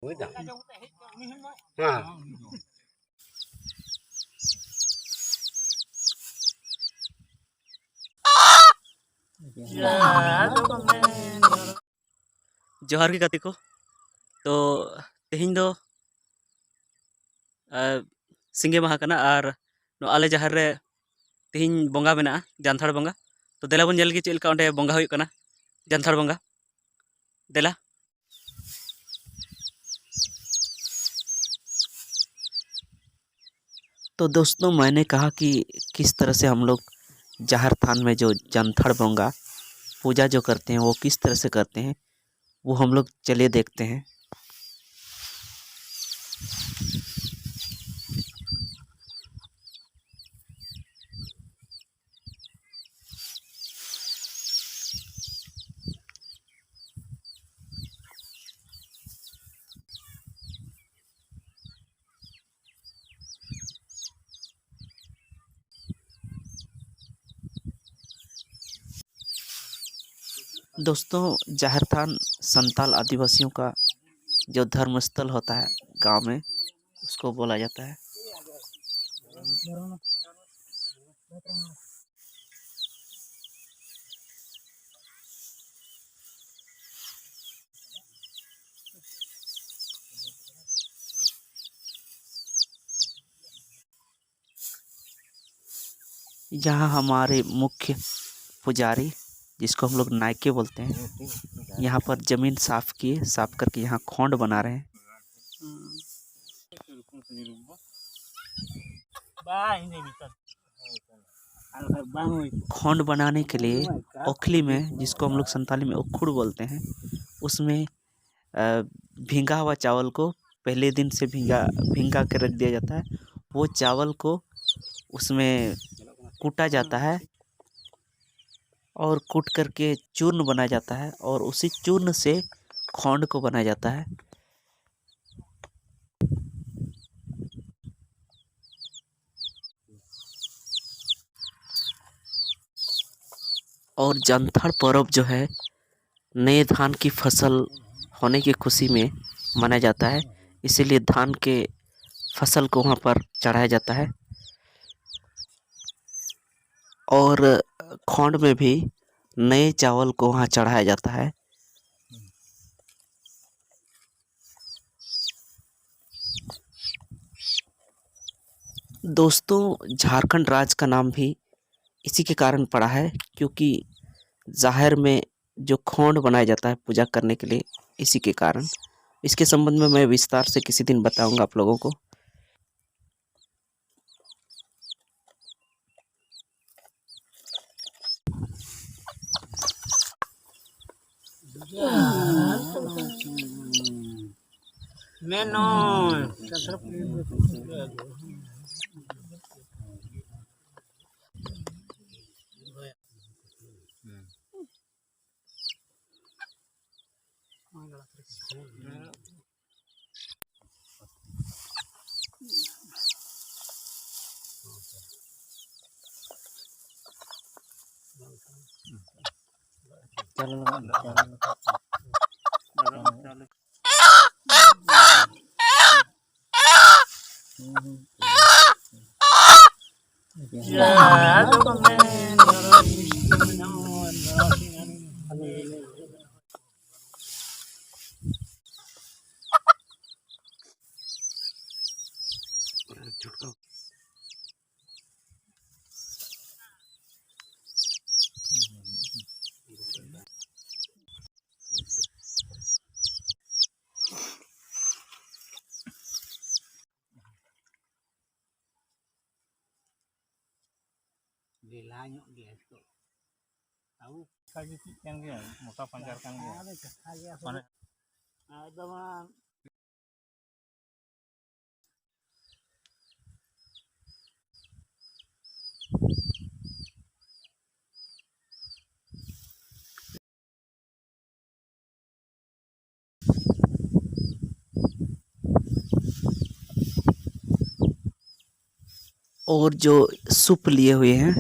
हाँ। जोहार के गाते को तो तेहिं दो सिंगे माहा कना और आले जहार रे तेहिं बंगा मेना जानथाड़ बंगा तो देला बन जल के चेल का ओंडे बंगा हुई कना जानथाड़ बंगा देला। तो दोस्तों मैंने कहा कि किस तरह से हम लोग जाहर थान में जो जानथाड़ बंगा पूजा जो करते हैं वो किस तरह से करते हैं वो हम लोग चलिए देखते हैं। दोस्तों जाहर थान संताल आदिवासियों का जो धर्म स्थल होता है गांव में उसको बोला जाता है। यहाँ हमारे मुख्य पुजारी जिसको हम लोग नायके बोलते हैं यहाँ पर जमीन साफ किए, साफ करके यहाँ खोंड बना रहे हैं। खोंड बनाने के लिए ओखली में, जिसको हम लोग संताली में उखुड़ बोलते हैं, उसमें भींगा हुआ चावल को पहले दिन से भींगा के रख दिया जाता है। वो चावल को उसमें कूटा जाता है और कूट करके चूर्ण बनाया जाता है और उसी चूर्ण से खोंड को बनाया जाता है। और जानथाड़ पर्व जो है नए धान की फसल होने की खुशी में मनाया जाता है, इसीलिए धान के फसल को वहाँ पर चढ़ाया जाता है। और खोंड में भी नए चावल को वहाँ चढ़ाया जाता है। दोस्तों झारखंड राज्य का नाम भी इसी के कारण पड़ा है क्योंकि जाहिर में जो खोंड बनाया जाता है पूजा करने के लिए, इसी के कारण। इसके संबंध में मैं विस्तार से किसी दिन बताऊंगा आप लोगों को। मोटा पंजार kan gaya. और जो सूप लिए हुए हैं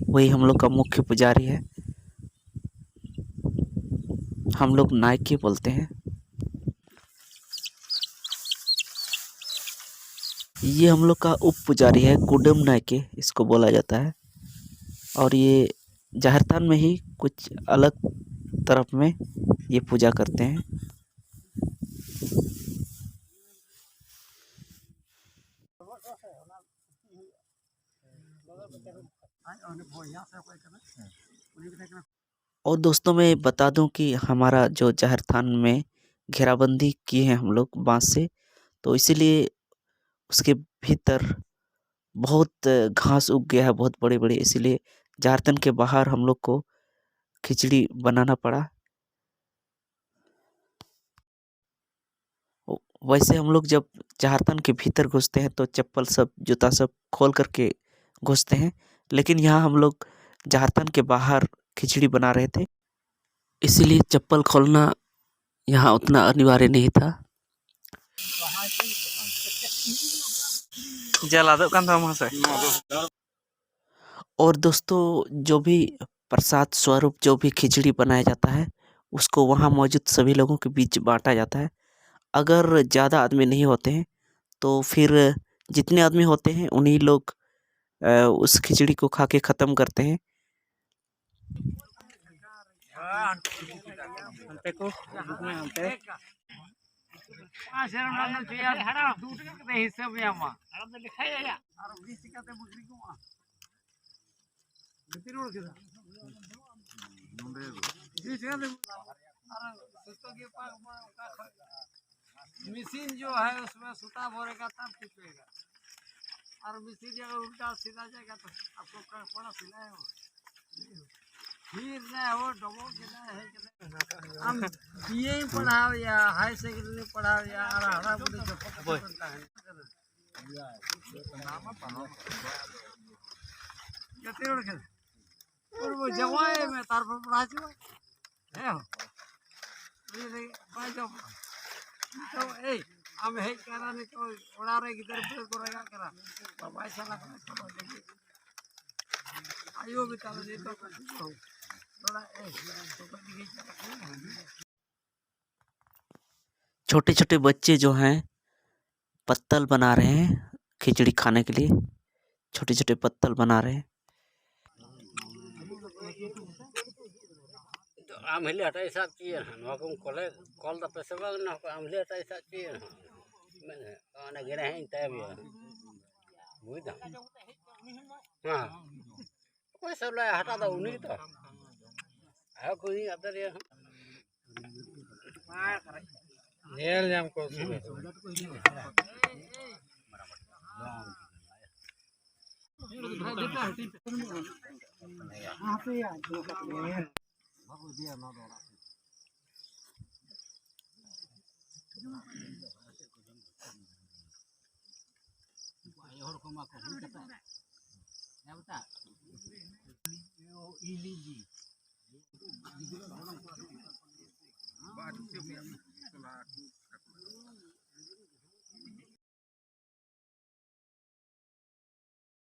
वही हम लोग का मुख्य पुजारी है, हम लोग नायके बोलते हैं। ये हम लोग का उप पुजारी है, कुडम नायके इसको बोला जाता है। और ये जाहिर थान में ही कुछ अलग तरफ में ये पूजा करते हैं। और दोस्तों मैं बता दूं कि हमारा जो जाहिर थान में घेराबंदी किए हैं हम लोग बांस से, तो इसीलिए उसके भीतर बहुत घास उग गया है, बहुत बड़े बड़े, इसीलिए जाहिर थान के बाहर हम लोग को खिचड़ी बनाना पड़ा। वैसे हम लोग जब जाहिर थान के भीतर घुसते हैं तो चप्पल सब जूता सब खोल करके घुसते हैं, लेकिन यहाँ हम लोग जाहिर थान के बाहर खिचड़ी बना रहे थे, इसीलिए चप्पल खोलना यहाँ उतना अनिवार्य नहीं था। और दोस्तों जो भी प्रसाद स्वरूप जो भी खिचड़ी बनाया जाता है उसको वहाँ मौजूद सभी लोगों के बीच बांटा जाता है। अगर ज़्यादा आदमी नहीं होते हैं तो फिर जितने आदमी होते हैं उन्हीं लोग उस खिचड़ी को खा के ख़त्म करते हैं। मशीन जो है उसमें सूता भरेगा तब टिपेगा, और मशीन अगर उल्टा सीधा जाएगा तो आपको पड़ा सिलाए हो फिर ना हो डबो के ना है कि हम बीए पढ़ाओ या हाई सेकेंडरी पढ़ाओ या हरा बुढ़ी जो पढ़ता है कितने उड़ के और वो जवाए में तार पर पढ़ा जो है हो ये भाई जो तो ए हम है करा नहीं तो उड़ा रहे किधर पे करेगा करा बाबा ऐसा लगा तो देखिए आयो भी चलो नहीं तो थोड़ा ए तो देखिए छोटे छोटे बच्चे जो हैं पत्तल बना रहे हैं खिचड़ी खाने के लिए, छोटे छोटे पत्तल बना रहे हैं। तो आमले हटाई सब चीज ना को कॉल कॉल द पेशवा ना को आमले हटाई सब चीज मैंने आने गिरे हैं तब ये बुझा हां कोई सब ला हटा दो उन्हीं तो है कोई अदर ये नेल जाम को